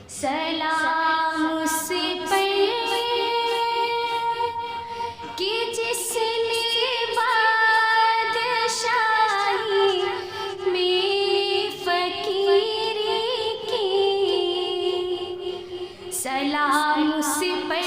سلام اس پر کہ جس نے بادشاہی میں فقیری کی، سلام اس پر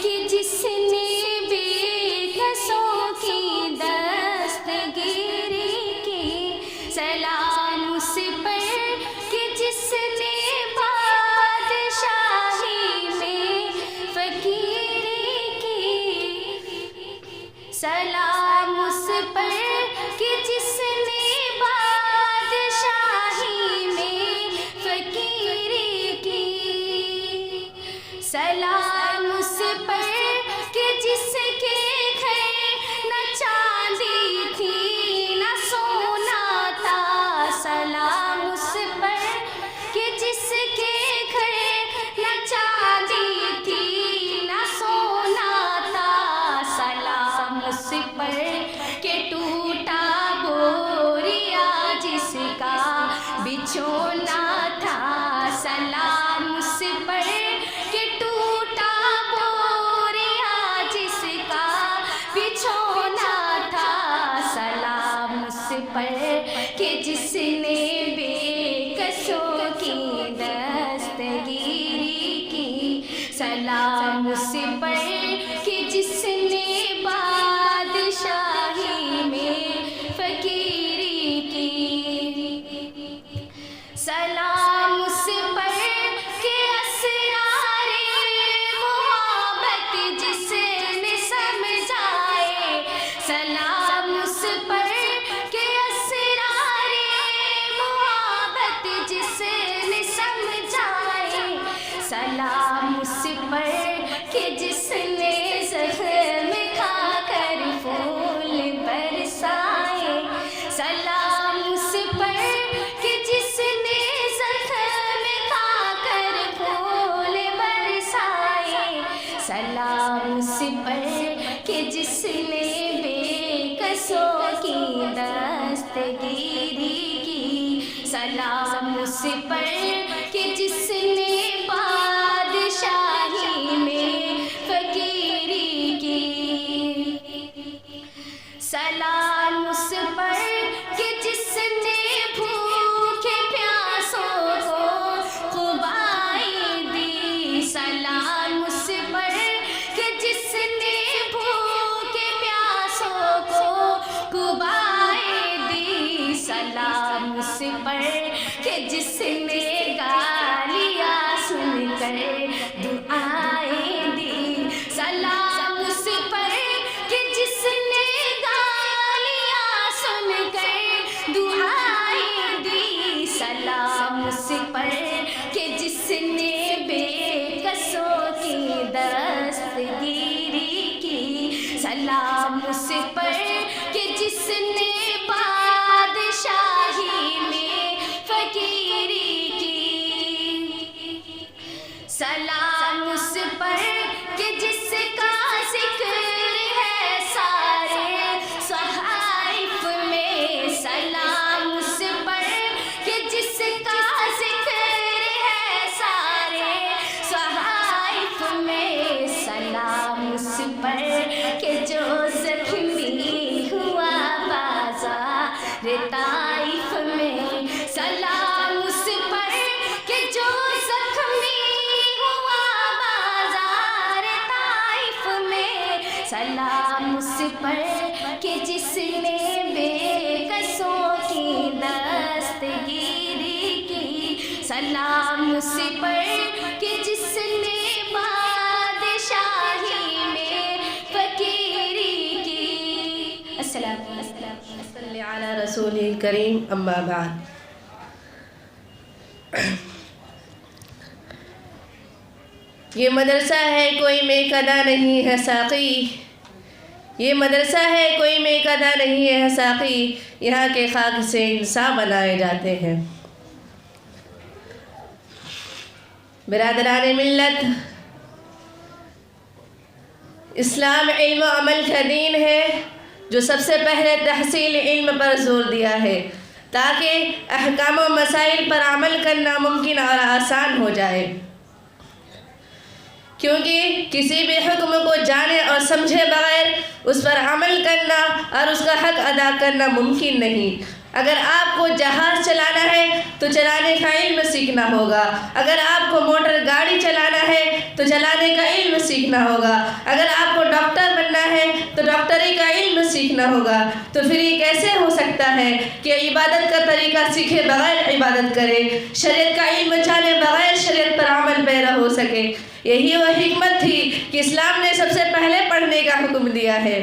کہ جس نے بے کسوں کی دستگیری کی، سلام اس پر کہ جس نے بادشاہی میں فقیری کی، سلام اس پر کہ جس نے بادشاہی میں فقیری کی، سلام اس پر کہ جس کے گھر نہ چاندی تھی نہ سونا تھا، سلام اس پر کہ جس کے گھر نہ چاندی تھی نہ سونا تھا، سلام اس پر کہ ٹوٹا بوریا جس کا بچھونا تھا، سلام اس پر کہ ٹوٹا بوریا جس کا بچھونا تھا، سلام اس پر کہ جس نے بے کسوں کی دستگیری کی، سلام اس پر کہ جس نے بادشاہی میں فقیری کی، سلام اس پر کہ اسرار محبت جس نے سمجھائے، سلام اس پر کہ اسرار محبت جس نے سمجھائے، سلام اس پر کہ جس نے زخم کھا کر پھول برسائے، سلام اس پر کہ جس نے زخم کھا کر پھول برسائے، سلام اس پر کہ جس نے بے کسوں کی دستگیری کی، سلام اس پر کہ جس نے بادشاہی میں فقیری کی، سلام اس پر کہ جس نے بھوکے پیاسوں کو خوبائی دی، سلام اس پر کہ جس نے بھوکے پیاسوں کو خوبائی دی، سلام اس پر کہ جس نے گالیاں سن کر دعائیں دی، سلام اس پر کہ جس نے گالیاں سن کر دعائیں دی، سلام اس پر کہ جس نے بے کسوں کی دستگیری کی، سلام اس پر کہ جس نے بادشاہی میں فقیری کی، سلام اس پر کہ جس کا ذکر ہے سارے صحائف میں، سلام اس پر کہ جس کا ذکر ہے سارے صحائف میں، سلام اس پر کہ جو زخمی ہوا بازار طائف میں، سلام اس پر کہ جو زخمی ہوا بازار طائف میں، سلام اس پر کہ جس نے بے کسوں کی دستگیری کی، سلام اس پر کہ جس نے بادشاہی میں فقیری کی۔ السلام علیکم صلی علی رسول کریم، اما بعد۔ یہ مدرسہ ہے کوئی میکدہ نہیں ہے ساقی، یہ مدرسہ ہے کوئی میکدہ نہیں ہے ساقی، یہاں کے خاک سے انسان بنائے جاتے ہیں۔ برادران ملت، اسلام علم و عمل کا دین ہے جو سب سے پہلے تحصیل علم پر زور دیا ہے۔ تاکہ احکام و مسائل پر عمل کرنا ممکن اور آسان ہو جائے، کیونکہ کسی بھی حکم کو جانے اور سمجھے بغیر اس پر عمل کرنا اور اس کا حق ادا کرنا ممکن نہیں۔ اگر آپ کو جہاز چلانا ہے تو چلانے کا علم سیکھنا ہوگا، اگر آپ کو موٹر گاڑی چلانا ہے تو چلانے کا علم سیکھنا ہوگا، اگر آپ کو ڈاکٹر بننا ہے تو ڈاکٹری کا علم سیکھنا ہوگا۔ تو پھر یہ کیسے ہو سکتا ہے کہ عبادت کا طریقہ سیکھے بغیر عبادت کرے، شریعت کا علم جانے بغیر شریعت پر عمل پیرا ہو سکے؟ یہی وہ حکمت تھی کہ اسلام نے سب سے پہلے پڑھنے کا حکم دیا ہے۔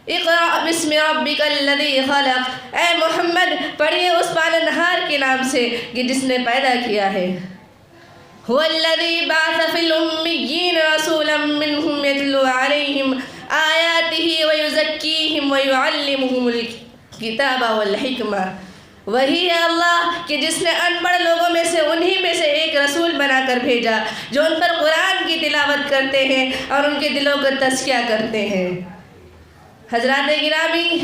اقرأ بسم ربک الذی خلق، اے محمد پڑھیے اس پالنہار کے نام سے کہ جس نے پیدا کیا ہے۔ هو الذی بعث فی الامیین رسولا منہم یتلو علیہم آیاتہ ویزکیہم ویعلمہم الکتاب والحکمہ، وہی ہے اللہ کہ جس نے ان پڑھ لوگوں میں سے انہی میں سے ایک رسول بنا کر بھیجا جو ان پر قرآن کی تلاوت کرتے ہیں اور ان کے دلوں کا تزکیہ کرتے ہیں۔ حضرات گرامی،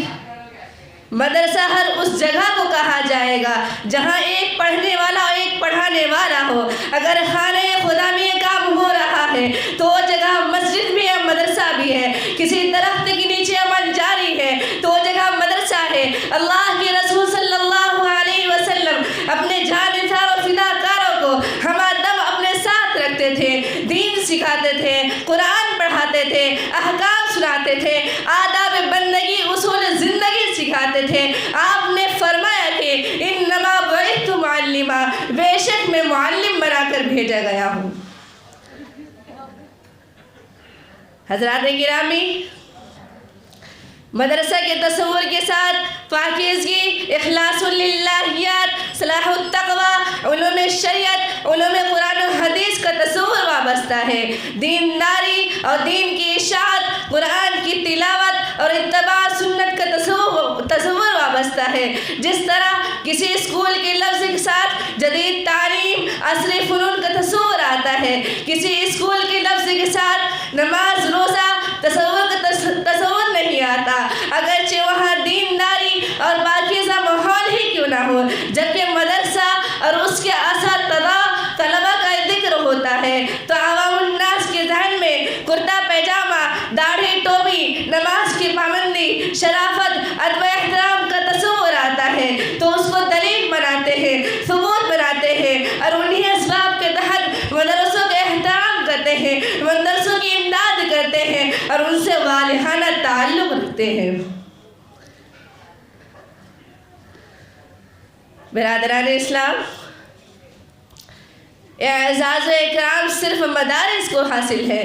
مدرسہ ہر اس جگہ کو کہا جائے گا جہاں ایک پڑھنے والا اور ایک پڑھانے والا ہو۔ اگر خانہ خدا میں یہ کام ہو رہا ہے تو وہ جگہ مسجد بھی ہے، مدرسہ بھی ہے۔ کسی درخت کے نیچے عمل جاری ہے تو وہ جگہ مدرسہ ہے۔ اللہ کے رسول صلی اللہ علیہ وسلم اپنے جان نثار و فداکاروں کو ہمدم اپنے ساتھ رکھتے تھے، دین سکھاتے تھے، قرآن پڑھاتے تھے، احکام سناتے تھے، آداب بندگی، اصول زندگی سکھاتے تھے۔ آپ نے فرمایا کہ انما بعثت معلما، بے شک میں معلم بنا کر بھیجا گیا ہوں۔ حضرات گرامی، مدرسہ کے تصور کے ساتھ پاکیزگی، اخلاص للہیات، صلاح التقوی، علوم شریعت، علوم قرآن و حدیث کا تصور وابستہ ہے۔ دینداری اور دین کی اشاعت، قرآن کی تلاوت اور اتباع سنت کا تصور وابستہ ہے۔ جس طرح کسی اسکول کے لفظ کے ساتھ جدید تعلیم، عصری فنون کا تصور آتا ہے، کسی اسکول کے لفظ کے ساتھ نماز، روزہ، تصور نہیں آتا، اگرچہ وہاں دینداری اور پاکیزہ ماحول ہی کیوں نہ ہو۔ جبکہ مدرسہ اور اس کے اساتذہ، طلبہ کا ذکر ہوتا ہے تو عوام الناس کے ذہن میں کرتا پیجامہ، داڑھی، ٹوپی، نماز کی پابندی، شرافت، ادب و احترام کا تصور آتا ہے تو اس کو دلیل بناتے ہیں، ثبوت بناتے ہیں اور انہی اسباب کے تحت مدرسوں کا احترام کرتے ہیں، مدرسوں کی امداد کرتے ہیں اور ان سے والہانہ تعلق رکھتے ہیں۔ برادران اسلام، اعزاز و اکرام صرف مدارس کو حاصل ہے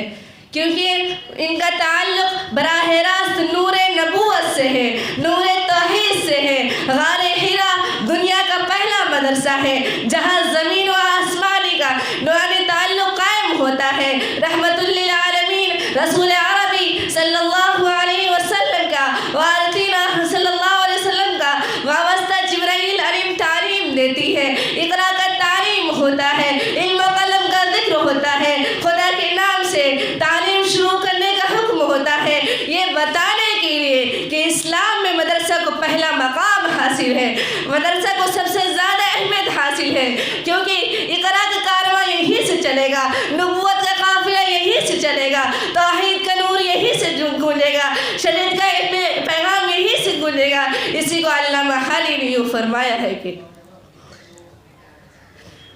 کیونکہ ان کا تعلق براہ راست نور نبوت سے ہے، نور توحید سے ہے۔ غار حرا دنیا کا پہلا مدرسہ ہے جہاں زمین و آسمانی کا نورانی تعلق قائم ہوتا ہے۔ رحمت للعالمین رسول عربی صلی اللہ علیہ وسلم کا، وارثین صلی اللہ علیہ وسلم کا وابستہ جبرائیل علم تعلیم دیتی ہے، اقرا کا تعلیم ہوتا ہے، علم و قلم کا ذکر ہوتا ہے، خدا کے نام سے تعلیم شروع کرنے کا حکم ہوتا ہے، یہ بتانے کے لیے کہ اسلام میں مدرسہ کو پہلا مقام حاصل ہے، مدرسہ کو سب سے زیادہ اہمیت حاصل ہے، کیونکہ اقرا کا کارواں یہی سے چلے گا، نبوت کا قافلہ یہی سے چلے گا، توحید کا نور یہی سے گونجے گا، شریعت کا پیغام یہی سے گونجے گا۔ اسی کو علامہ حالی نے یوں فرمایا ہے کہ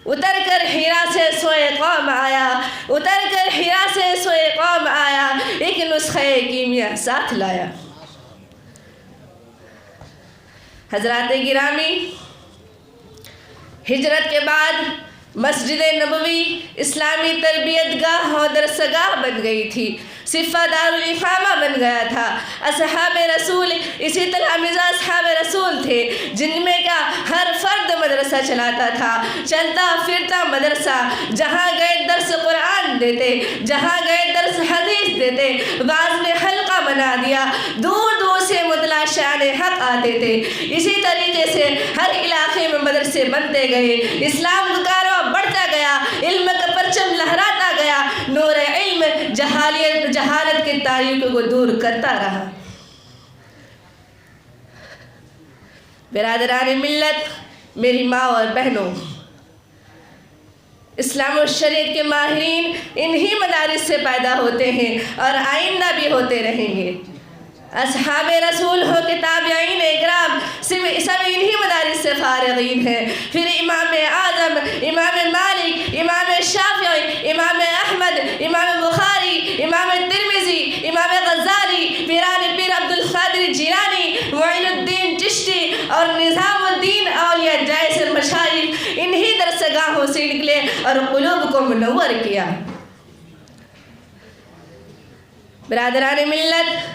اتر کر حرا سے سوئے قوم آیا، اتر کر حرا سے سوئے قوم آیا، ایک نسخہ کیمیا ساتھ لایا۔ حضرات گرامی، ہجرت کے بعد مسجد نبوی اسلامی تربیت گاہ اور درسگاہ بن گئی تھی، صفہ دارالاقامہ بن گیا تھا۔ اصحاب رسول اسی طرح مزاج اصحاب رسول تھے جن میں کا ہر فرد مدرسہ چلاتا تھا، چلتا پھرتا مدرسہ، جہاں گئے درس قرآن دیتے، جہاں گئے درس حدیث دیتے، بعض نے حلقہ بنا دیا، دور دور سے مطلع شان حق آتے تھے۔ اسی طریقے سے ہر علاقے میں مدرسے بنتے گئے، اسلام کا کارواں بڑھتا گیا، علم کا پرچم لہراتا گیا، نور علم جہالت کے تاریکیوں کو دور کرتا رہا۔ برادران ملت، میری ماں اور بہنوں، اسلام و شریعت کے ماہرین انہی مدارس سے پیدا ہوتے ہیں اور آئندہ بھی ہوتے رہیں گے۔ اصحاب رسول ہو کے تابعین اکرام سب انہی مدارس سے فارغین ہیں۔ پھر امام اعظم، امام مالک، امام شافعی، امام احمد، امام بخاری، امام ترمذی، امام غزالی، پیران پیر عبد القادر جیلانی، معین الدین چشتی اور نظام الدین اولیاء جیسے مشائخ انہی درسگاہوں سے نکلے اور قلوب کو منور کیا۔ برادران ملت،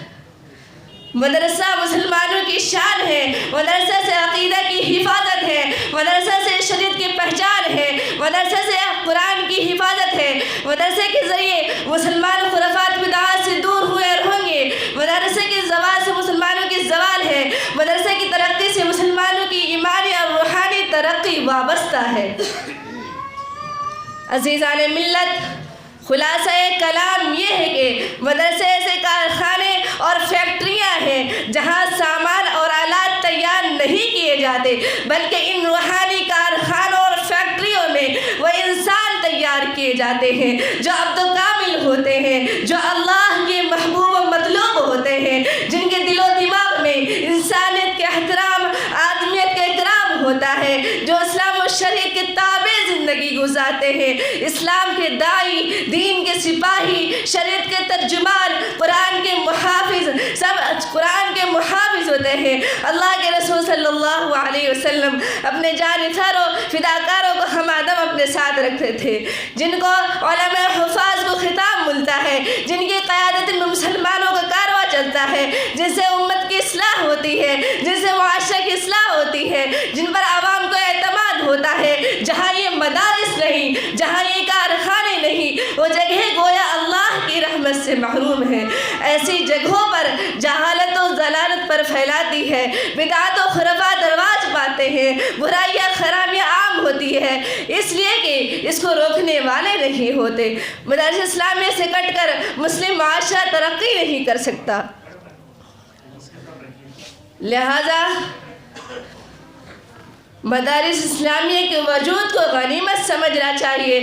مدرسہ مسلمانوں کی شان ہے، مدرسہ سے عقیدہ کی حفاظت ہے، مدرسہ سے شریعت کی پہچان ہے، مدرسہ سے قرآن کی حفاظت ہے، مدرسے کے ذریعے مسلمان خرافات بدعات سے دور ہوئے اور ہوں گے، مدرسے کے زوال سے مسلمانوں کی زوال ہے، مدرسے کی ترقی سے مسلمانوں کی ایمانی اور روحانی ترقی وابستہ ہے۔ عزیزان ملت، خلاصہ کلام یہ ہے کہ مدرسے ایسے کارخانے اور فیکٹریاں ہیں جہاں سامان اور آلات تیار نہیں کیے جاتے، بلکہ ان روحانی کارخانوں اور فیکٹریوں میں وہ انسان تیار کیے جاتے ہیں جو عبد کامل ہوتے ہیں، جو اللہ کے محبوب و مطلوب ہوتے ہیں، جن کے دل و دماغ میں انسانیت کے احترام، آدمیت کے اکرام ہوتا ہے، جو اسلام و شریعت کے تابع زندگی گزارتے ہیں، اسلام کے داعی، دین کے سپاہی، شریعت کے ترجمان، قرآن کے محافظ، سب قرآن کے محافظ ہوتے ہیں۔ اللہ کے رسول صلی اللہ علیہ وسلم اپنے جانکاروں، فداکاروں کو ہم آدم اپنے ساتھ رکھتے تھے، جن کو علماء حفاظ کو خطاب ملتا ہے، جن کی قیادت میں مسلمانوں کا کارواں چلتا ہے، جن سے امت کی اصلاح ہوتی ہے، جن سے معاشرے کی اصلاح ہوتی ہے، جن پر عوام کو اعتماد ہوتا ہے۔ جہاں یہ مدارس نہیں، جہاں یہ کارخانے نہیں، وہ جگہ گویا اللہ کی رحمت سے محروم ہے۔ ایسی جگہوں پر جہالت و ضلالت پر پھیلاتی ہے، بدعات و خرافات رواج پاتے ہیں، برائیاں خرابیاں عام ہوتی ہے، اس لیے کہ اس کو روکنے والے نہیں ہوتے۔ مدارس اسلامیہ سے کٹ کر مسلم معاشرہ ترقی نہیں کر سکتا۔ لہذا مدارس اسلامیہ کے وجود کو غنیمت سمجھنا چاہیے۔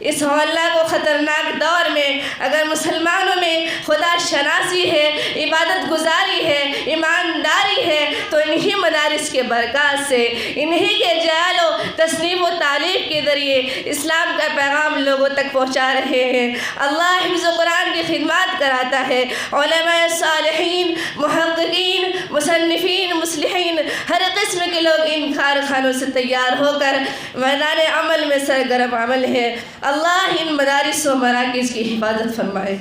اس ہولناک کو خطرناک دور میں اگر مسلمانوں میں خدا شناسی ہے، عبادت گزاری ہے، ایمانداری ہے، تو انہی مدارس کے برکات سے، انہی کے جعل و تصنیف و تعلیف کے ذریعے اسلام کا پیغام لوگوں تک پہنچا رہے ہیں۔ اللہ حفظ قرآن کی خدمات کراتا ہے۔ علماء صالحین، محققین، مصنفین، مصلحین، ہر قسم کے لوگ ان کارخانوں سے تیار ہو کر میدان عمل میں سرگرم عمل ہے۔ اللہ ان مدارس و مراکز کی حفاظت فرمائے۔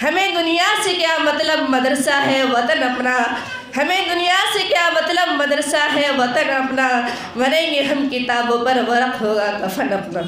ہمیں دنیا سے کیا مطلب مدرسہ ہے وطن اپنا، ہمیں دنیا سے کیا مطلب مدرسہ ہے وطن اپنا، مریں گے ہم کتابوں پر ورق ہوگا کفن اپنا۔